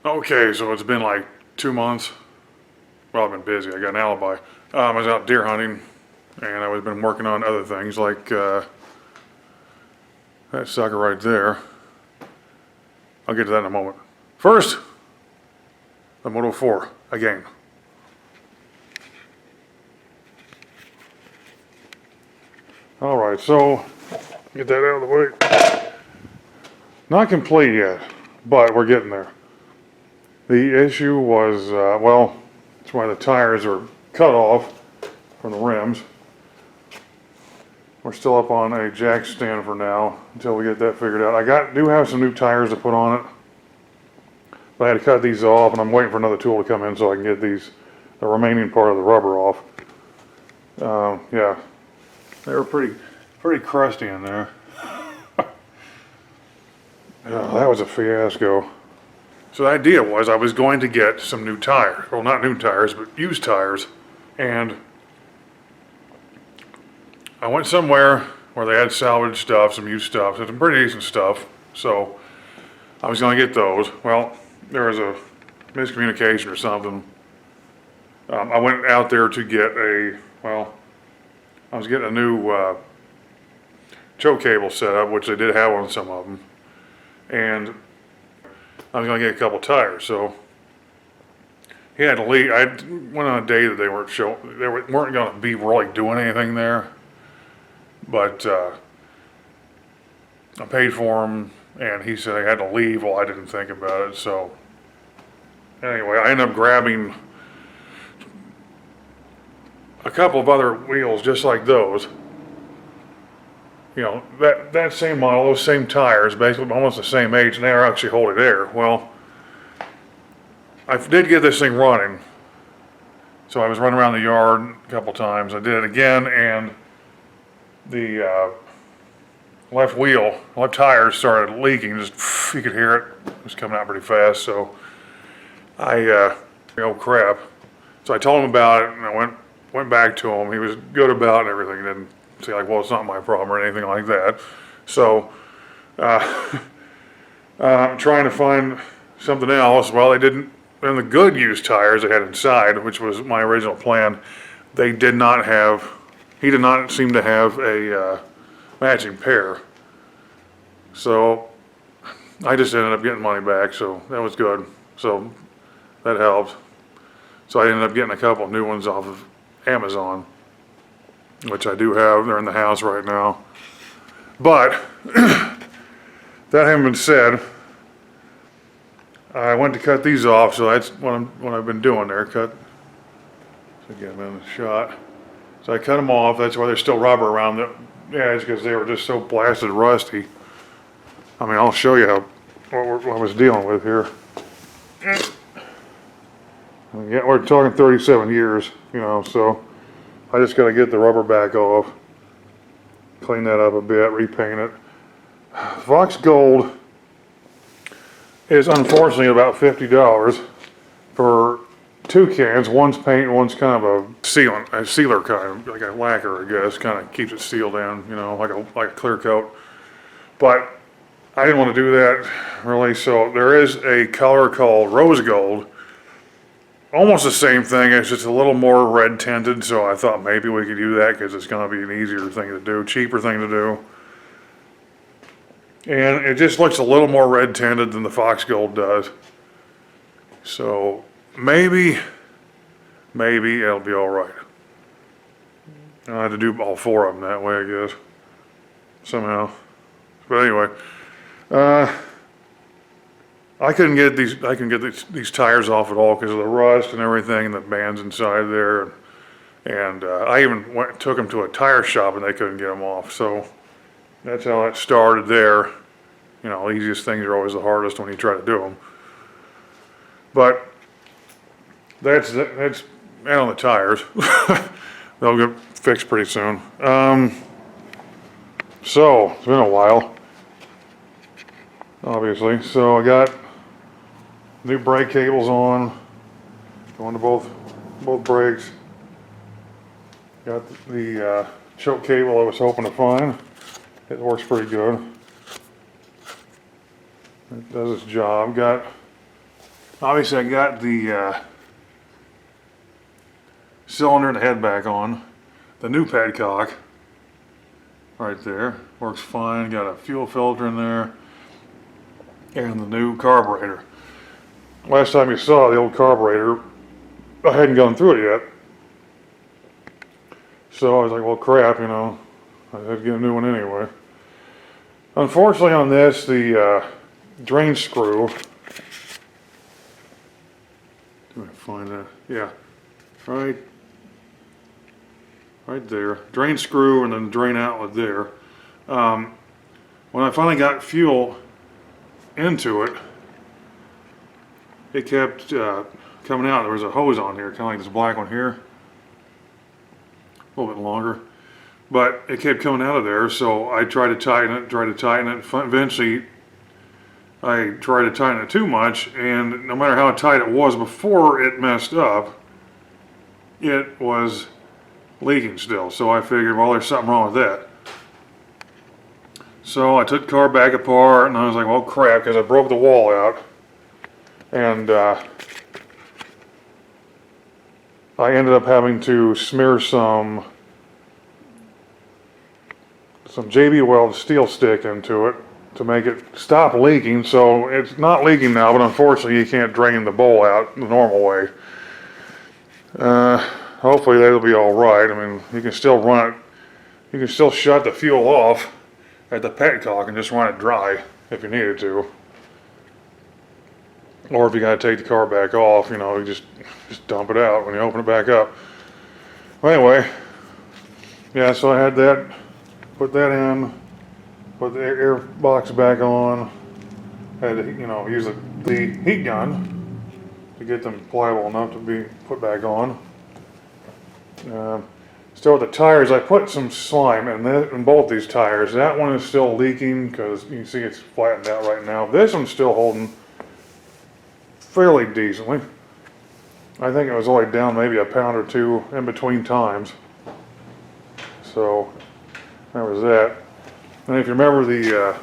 Okay, so it's been like 2 months. Well, I've been busy. I got an alibi. I was out deer hunting, and I've been working on other things like that sucker right there. I'll get to that in a moment. First, the Moto 4 again. All right, so get that out of the way. Not complete yet, but we're getting there. The issue was, well, that's why the tires are cut off from the rims. We're still up on a jack stand for now until we get that figured out. I do have some new tires to put on it, but I had to cut these off, and I'm waiting for another tool to come in so I can get the remaining part of the rubber off. Yeah, they were pretty crusty in there. That was a fiasco. So the idea was I was going to get some new tires. Well, not new tires, but used tires. And I went somewhere where they had salvage stuff, some used stuff, some pretty decent stuff. So I was going to get those. Well, there was a miscommunication or something. I went out there to get I was getting a new choke cable set up, which they did have on some of them. And I was going to get a couple tires, so he had to leave. I went on a day that they weren't going to be really doing anything there, but I paid for him, and he said I had to leave. Well, I didn't think about it, so anyway, I ended up grabbing a couple of other wheels just like those. You know, that same model, those same tires, basically almost the same age, and they are actually holding air. Well, I did get this thing running, so I was running around the yard a couple times. I did it again, and the left tires started leaking. Just you could hear it. It was coming out pretty fast. So oh crap. So I told him about it, and I went back to him. He was good about it and everything. He didn't say like, well, it's not my problem or anything like that. So I'm trying to find something else. Well, they didn't. And the good used tires they had inside, which was my original plan, he did not seem to have a matching pair. So I just ended up getting money back, so that was good. So that helped. So I ended up getting a couple new ones off of Amazon, which I do have. They're in the house right now. But that having been said, I went to cut these off, so that's what I've been doing there. So get them in the shot. So I cut them off. That's why there's still rubber around the edge, because they were just so blasted rusty. I mean, I'll show you what I was dealing with here. Yeah, we're talking 37 years, you know, so I just got to get the rubber back off, clean that up a bit, repaint it. Fox Gold is unfortunately about $50 for two cans. One's paint, one's kind of a sealer kind, like a lacquer, I guess, kind of keeps it sealed in, you know, like a clear coat. But I didn't want to do that really, so there is a color called rose gold. Almost the same thing, it's just a little more red tinted, so I thought maybe we could do that because it's going to be an easier thing to do, cheaper thing to do. And it just looks a little more red tinted than the Fox Gold does. So maybe it'll be all right. I'll have to do all four of them that way, I guess, somehow. But anyway, I couldn't get these tires off at all because of the rust and everything, and the bands inside there. And I even took them to a tire shop, and they couldn't get them off. So that's how that started there. You know, the easiest things are always the hardest when you try to do them. But that's and on the tires. They'll get fixed pretty soon. So it's been a while, obviously. So I got new brake cables on, going to both brakes. Got the choke cable I was hoping to find. It works pretty good. It does its job. Got Obviously I got the cylinder and the head back on. The new petcock right there works fine. Got a fuel filter in there and the new carburetor. Last time you saw the old carburetor, I hadn't gone through it yet. So I was like, well crap, you know, I had to get a new one anyway. Unfortunately on this, the drain screw, do I find that? Yeah, right there. Drain screw and then the drain outlet there. When I finally got fuel into it, it kept coming out. There was a hose on here, kind of like this black one here. A little bit longer. But it kept coming out of there, so I tried to tighten it. Eventually, I tried to tighten it too much, and no matter how tight it was before it messed up, it was leaking still. So I figured, well, there's something wrong with that. So I took the car back apart, and I was like, well, crap, because I broke the wall out. And I ended up having to smear some JB Weld steel stick into it to make it stop leaking. So it's not leaking now, but unfortunately you can't drain the bowl out the normal way. Hopefully that'll be all right. I mean, you can still run it. You can still shut the fuel off at the petcock and just run it dry if you needed to. Or if you got to take the car back off, you know, you just dump it out when you open it back up. Well, anyway, yeah, so I had that, put that in, put the air box back on, had to, you know, use the heat gun to get them pliable enough to be put back on. Still with the tires, I put some slime in both these tires. That one is still leaking because you can see it's flattened out right now. This one's still holding fairly decently. I think it was only down maybe a pound or two in between times. So there was that. And if you remember the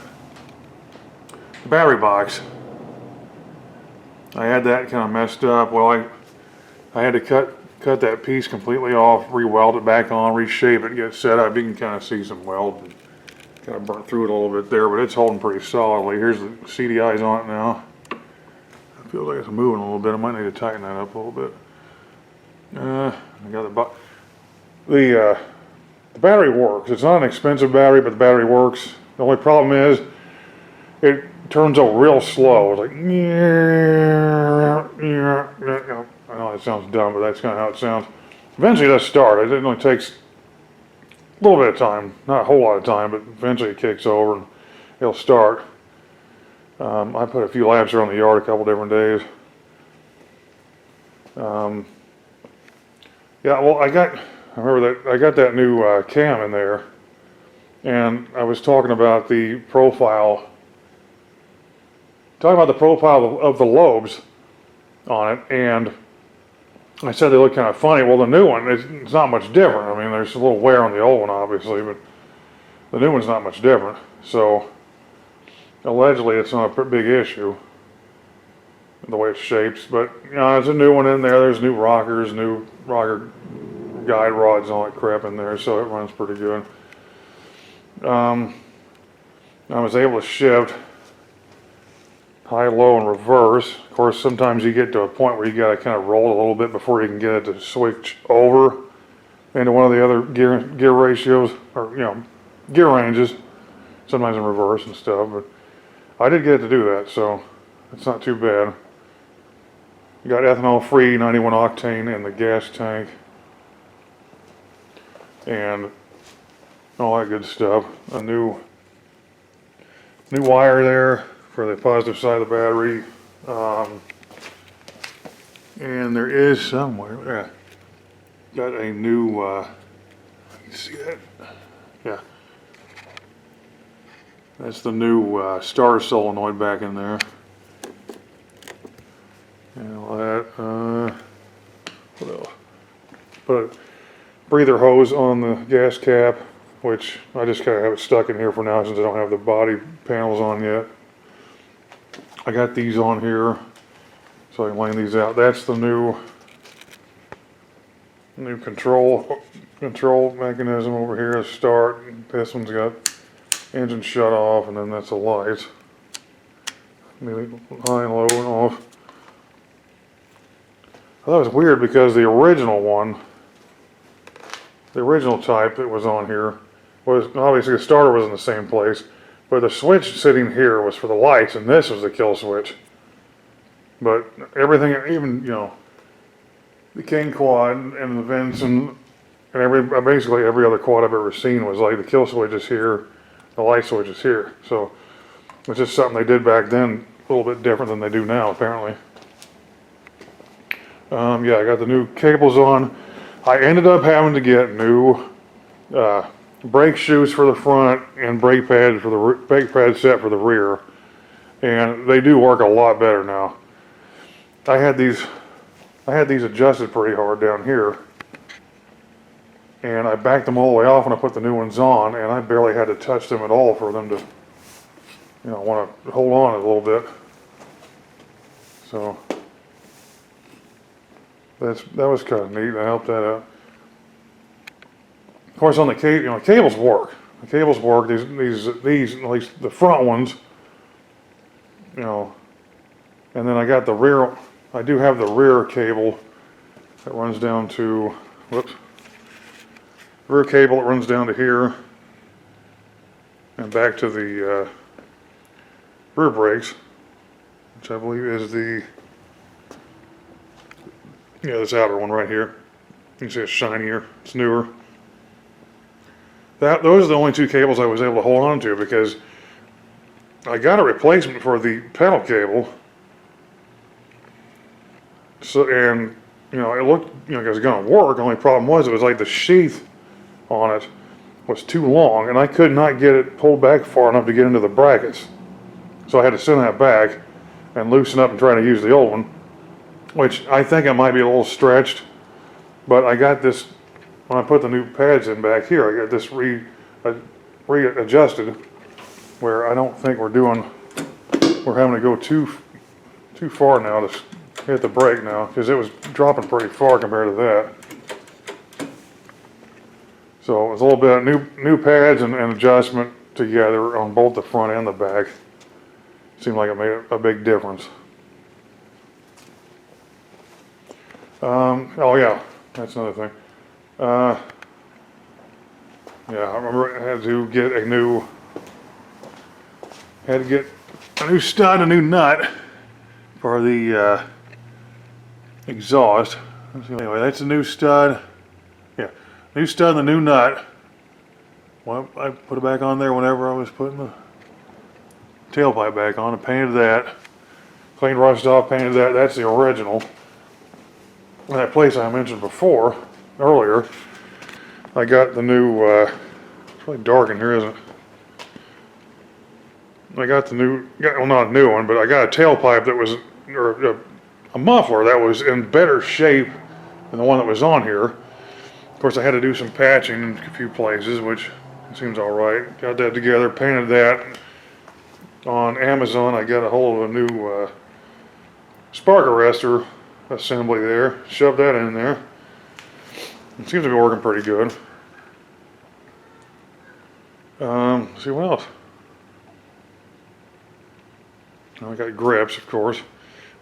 battery box, I had that kind of messed up. Well, I had to cut that piece completely off, re-weld it back on, reshape it, get it set up. You can kind of see some weld and kind of burnt through it a little bit there, but it's holding pretty solidly. Here's the CDIs on it now. Feels like it's moving a little bit. I might need to tighten that up a little bit. I got the battery works. It's not an expensive battery, but the battery works. The only problem is it turns over real slow. It's like, I know it sounds dumb, but that's kind of how it sounds. Eventually it does start. It only takes a little bit of time, not a whole lot of time, but eventually it kicks over and it'll start. I put a few laps around the yard a couple different days. Yeah, well, I got that new cam in there, and I was talking about the profile of the lobes on it, and I said they look kind of funny. Well, the new one, it's not much different. I mean, there's a little wear on the old one, obviously, but the new one's not much different. So allegedly, it's not a big issue, the way it shapes, but you know, there's a new one in there. There's new rockers, new rocker guide rods, and all that crap in there, so it runs pretty good. I was able to shift high, low, and reverse. Of course, sometimes you get to a point where you got to kind of roll a little bit before you can get it to switch over into one of the other gear ratios, or you know, gear ranges. Sometimes in reverse and stuff, but I did get it to do that, so it's not too bad. You got ethanol free 91 octane in the gas tank and all that good stuff. A new wire there for the positive side of the battery, and there is somewhere, got a new, you see that? Yeah. That's the new starter solenoid back in there. And all that. What else? Put a breather hose on the gas cap, which I just kind of have it stuck in here for now since I don't have the body panels on yet. I got these on here. So I can line these out. That's the new control mechanism over here. Start. This one's got engine shut off, and then that's a light. High and low and off. I thought it was weird because the original one, the original type that was on here, was obviously the starter was in the same place, but the switch sitting here was for the lights, and this was the kill switch. But everything, even, you know, the King quad and the vents and basically every other quad I've ever seen was like the kill switch is here, the light switch is here. So it's just something they did back then, a little bit different than they do now, apparently. Yeah, I got the new cables on. I ended up having to get new brake shoes for the front and brake pads for the brake pad set for the rear, and they do work a lot better now. I had these adjusted pretty hard down here, and I backed them all the way off when I put the new ones on, and I barely had to touch them at all for them to, you know, want to hold on a little bit. So that was kind of neat. I helped that out. Of course, on the cable, you know, cables work. The cables work. These at least the front ones, you know. And then I got the rear. I do have the rear cable that runs down to, whoops. Rear cable that runs down to here and back to the rear brakes, which I believe is the, yeah, this outer one right here. You can see it's shinier, it's newer. Those are the only two cables I was able to hold on to because I got a replacement for the pedal cable. So, and, you know, it looked, you know, it was going to work. The only problem was it was like the sheath on it was too long, and I could not get it pulled back far enough to get into the brackets. So I had to send that back and loosen up and try to use the old one, which I think it might be a little stretched, but I got this, when I put the new pads in back here, I got this readjusted where I don't think we're having to go too far now to hit the brake now, because it was dropping pretty far compared to that. So it was a little bit of new pads and adjustment together on both the front and the back. Seemed like it made a big difference. Oh yeah, that's another thing. Yeah, I remember I had to get a new stud, a new nut for the exhaust. Anyway, that's a new stud. Yeah, new stud and the new nut. Well, I put it back on there whenever I was putting the tailpipe back on and painted that. Cleaned rust off, painted that. That's the original. That place I mentioned earlier, I got the new, it's really dark in here, isn't it? I got the new, well, not a new one, but I got a tailpipe that was, or a muffler that was in better shape than the one that was on here. Of course, I had to do some patching in a few places, which seems all right. Got that together, painted that. On Amazon, I got a hold of a new spark arrestor assembly there. Shoved that in there. It seems to be working pretty good. Let's see what else. I got grips, of course.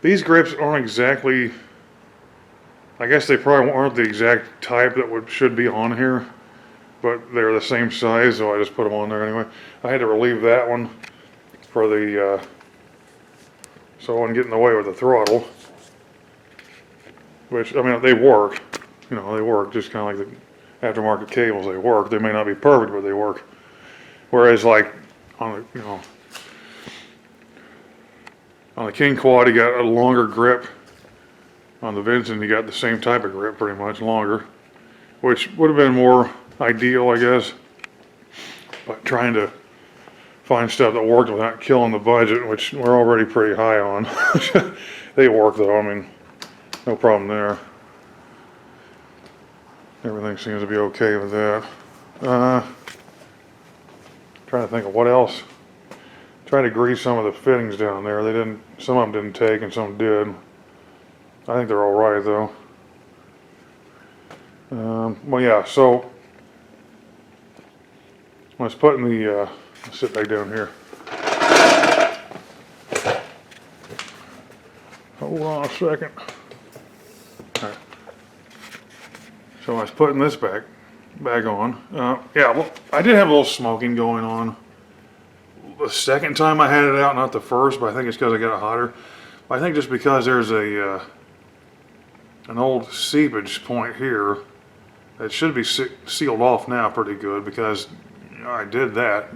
These grips aren't exactly, I guess they probably aren't the exact type that should be on here, but they're the same size, so I just put them on there anyway. I had to relieve that one for the, so I wouldn't get in the way with the throttle, which, I mean, they work, you know, they work just kind of like the aftermarket cables, they work. They may not be perfect, but they work. Whereas like on the, you know, on the King quad, you got a longer grip. On the Vincent, you got the same type of grip, pretty much longer, which would have been more ideal, I guess. But trying to find stuff that worked without killing the budget, which we're already pretty high on. They work though, I mean, no problem there. Everything seems to be okay with that. Trying to think of what else. Tried to grease some of the fittings down there. Some of them didn't take and some did. I think they're all right though. Well, yeah. So I was putting the. Sit back down here. Hold on a second. All right. So I was putting this back on. Yeah, well, I did have a little smoking going on the second time I had it out, not the first, but I think it's because I got it hotter. I think just because there's a an old seepage point here that should be sealed off now pretty good, because I did that.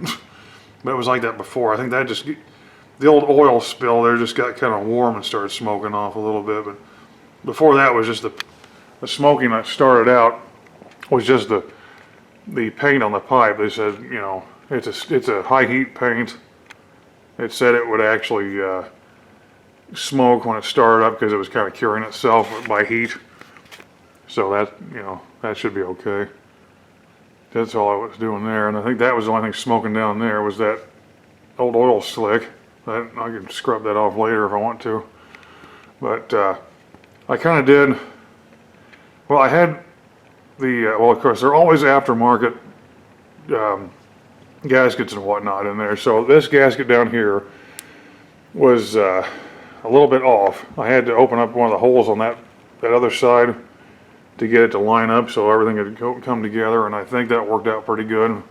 But it was like that before. I think that just, the old oil spill there just got kind of warm and started smoking off a little bit. But before that was just the smoking that started out was just the paint on the pipe. They said, you know, it's a high heat paint. It said it would actually smoke when it started up because it was kind of curing itself by heat. So that, you know, that should be okay. That's all I was doing there, and I think that was the only thing smoking down there was that old oil slick. I can scrub that off later if I want to. But I kind of did. Well, I had the well, of course, they're always aftermarket gaskets and whatnot in there. So this gasket down here was a little bit off. I had to open up one of the holes on that other side to get it to line up so everything would come together, and I think that worked out pretty good.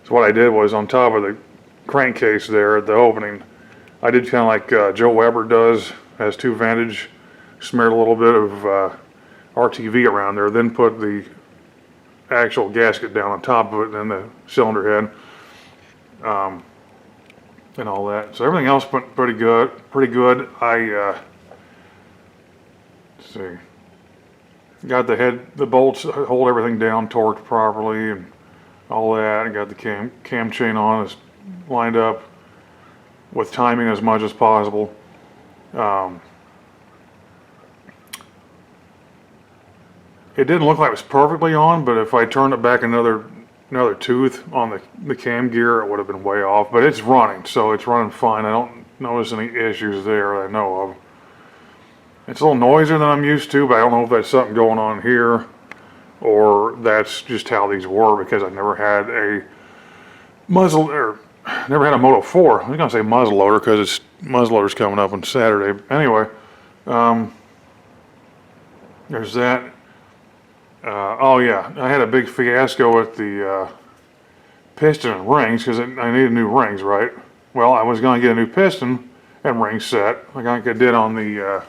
So what I did was, on top of the crankcase there at the opening, I did kind of like Joe Weber does, has two Vantage, smeared a little bit of RTV around there, then put the actual gasket down on top of it, and then the cylinder head, and all that. So everything else went pretty good. Let's see. Got the bolts hold everything down, torqued properly, and all that. I got the cam chain on, it's lined up with timing as much as possible. It didn't look like it was perfectly on, but if I turned it back another tooth on the cam gear, it would have been way off. But it's running, so it's running fine. I don't notice any issues there that I know of. It's a little noisier than I'm used to, but I don't know if that's something going on here or that's just how these were, because I never had a never had a Moto 4. I was gonna say muzzle loader because it's muzzleloader's coming up on Saturday. Anyway, there's that. Oh yeah, I had a big fiasco with the piston and rings because I needed new rings, right? Well, I was gonna get a new piston and ring set like I did on the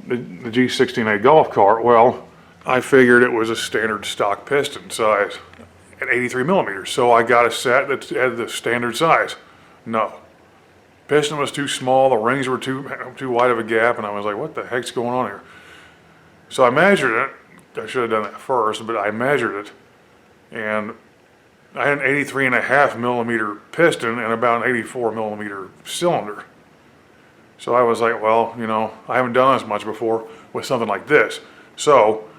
G16A golf cart. Well, I figured it was a standard stock piston size at 83 millimeters, so I got a set that had the standard size. No, piston was too small, the rings were too wide of a gap, and I was like, what the heck's going on here? So I measured it. I should have done that first, but I measured it, and I had an 83.5 millimeter piston and about an 84 millimeter cylinder. So I was like, well, you know, I haven't done this much before with something like this. So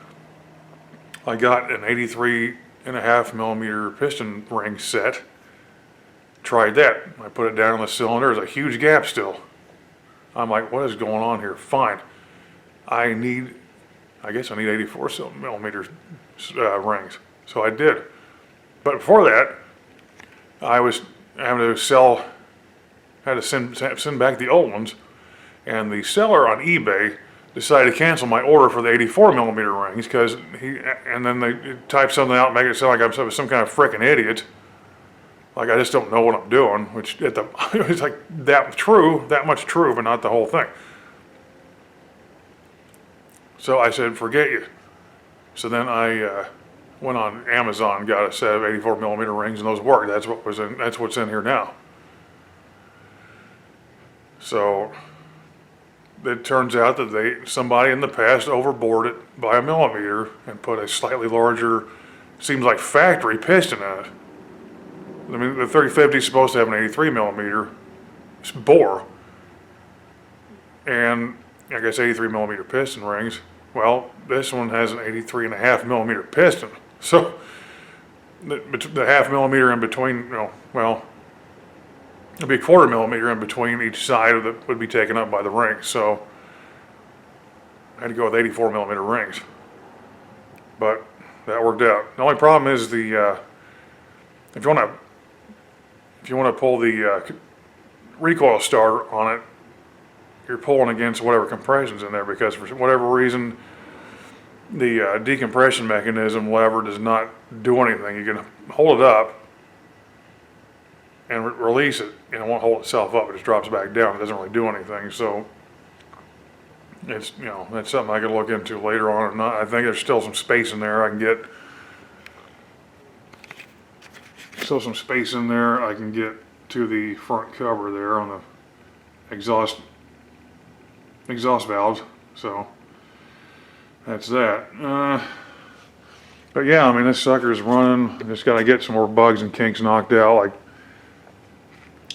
I got an 83.5 millimeter piston ring set, tried that. I put it down on the cylinder, there's a huge gap still. I'm like, what is going on here? Fine. I guess I need 84 millimeter rings. So I did. But before that, I was having to had to send back the old ones, and the seller on eBay decided to cancel my order for the 84 millimeter rings because and then they typed something out and make it sound like I'm some kind of frickin' idiot. Like I just don't know what I'm doing, which it's like that much true, but not the whole thing. So I said, forget you. So then I went on Amazon, got a set of 84 millimeter rings, and those worked. That's what's in here now. So it turns out that somebody in the past overbored it by a millimeter and put a slightly larger, seems like factory piston in it. I mean, the 3050 is supposed to have an 83 millimeter bore, and I guess 83 millimeter piston rings. Well, this one has an 83.5 millimeter piston. So the half millimeter in between, well, it'd be a 1/4 millimeter in between each side that would be taken up by the ring. So I had to go with 84 millimeter rings, but that worked out. The only problem is the if you want to pull the recoil starter on it, you're pulling against whatever compression's in there, because for whatever reason the decompression mechanism lever does not do anything. You can hold it up and release it, and it won't hold itself up. It just drops back down. It doesn't really do anything. So it's, you know, that's something I could look into later on or not. I think there's still some space in there. I can get some space in there. I can get to the front cover there on the exhaust valves. So that's that. But yeah, I mean, this sucker's running. Just got to get some more bugs and kinks knocked out. Like,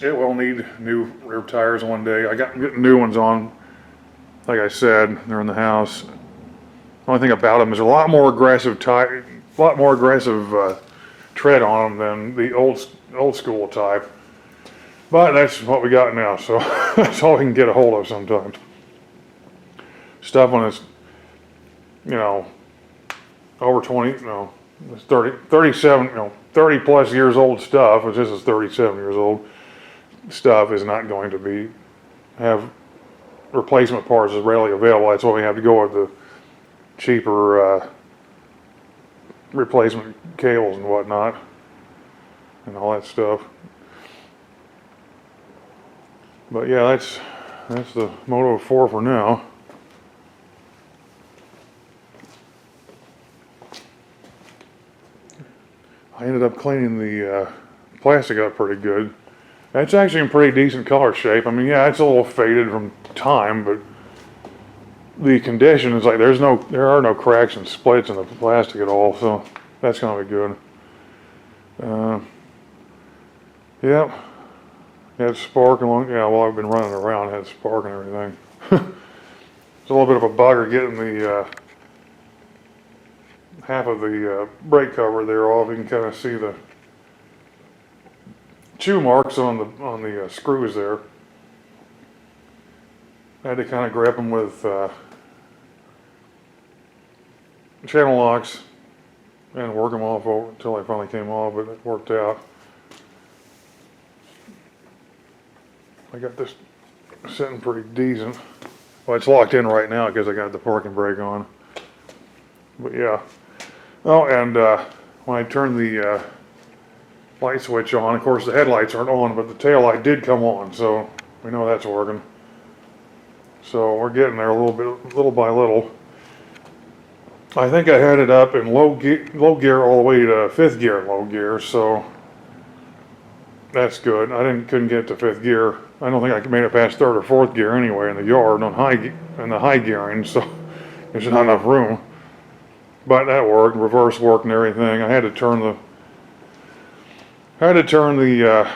it will need new rear tires one day. I'm getting new ones on. Like I said, they're in the house. The only thing about them is a lot more aggressive tread on them than the old school type. But that's what we got now, so that's all we can get a hold of sometimes. Stuff when it's, you know, over 20, it's 37, 30 plus years old stuff, which this is 37 years old, stuff is not going to have replacement parts is rarely available. That's why we have to go with the cheaper replacement cables and whatnot and all that stuff. But yeah, that's the Moto 4 for now. I ended up cleaning the plastic up pretty good. It's actually in pretty decent color shape. I mean, yeah, it's a little faded from time, but the condition is like there are no cracks and splits in the plastic at all, so that's gonna be good. Yeah, had spark along. Yeah, while I've been running around, had spark and everything. It's a little bit of a bugger getting the half of the brake cover there off. You can kind of see the chew marks on the screws there. I had to kind of grab them with channel locks and work them off until they finally came off, but it worked out. I got this sitting pretty decent. Well, it's locked in right now because I got the parking brake on. But yeah. Oh, and when I turn the light switch on, of course the headlights aren't on, but the tail light did come on, so we know that's working. So we're getting there little by little. I think I had it up in low gear all the way to 5th gear in low gear, so that's good. I couldn't get to 5th gear. I don't think I made it past 3rd or 4th gear anyway in the yard in the high gearing, so there's not enough room. But that worked, reverse worked and everything. I had to turn the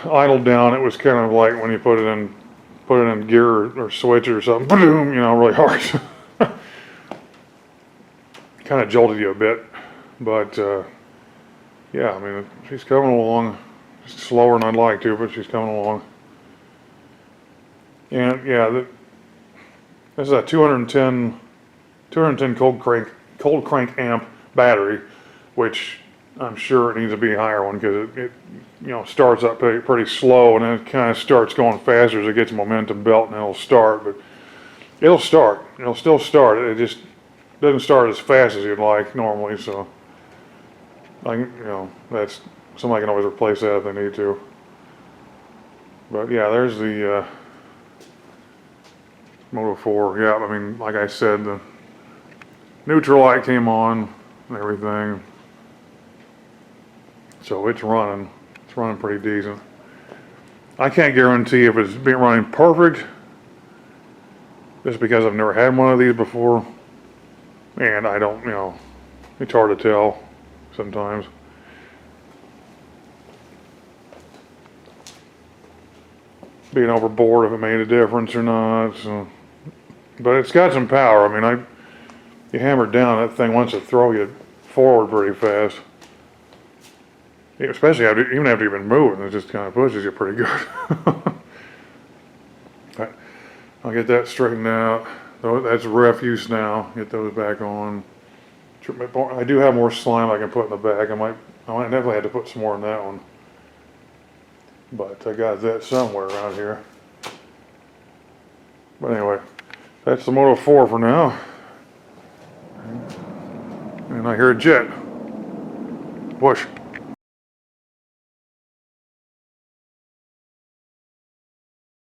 idle down. It was kind of like when you put it in gear or switch or something, boom, really hard. Kind of jolted you a bit, but yeah, I mean, she's coming along. Just slower than I'd like to, but she's coming along. And yeah, this is a 210 cold crank amp battery, which I'm sure it needs to be a higher one because it starts up pretty slow, and then it kind of starts going faster as it gets momentum built, and it'll start. But it'll start. It'll still start. It just doesn't start as fast as you'd like normally. So that's somebody can always replace that if they need to. But yeah, there's the Moto 4. Yeah, I mean, like I said, the neutral light came on and everything. So it's running pretty decent. I can't guarantee if it's been running perfect, just because I've never had one of these before, and I don't, it's hard to tell sometimes. Being overboard if it made a difference or not. So. But it's got some power. I mean, you hammer down, that thing wants to throw you forward pretty fast. Especially even after you've been moving, it just kind of pushes you pretty good. Right. I'll get that straightened out. That's refuse now. Get those back on. I do have more slime I can put in the bag. I might definitely have to put some more in that one. But I got that somewhere around here. But anyway, that's the Moto 4 for now. And I hear a jet. Whoosh.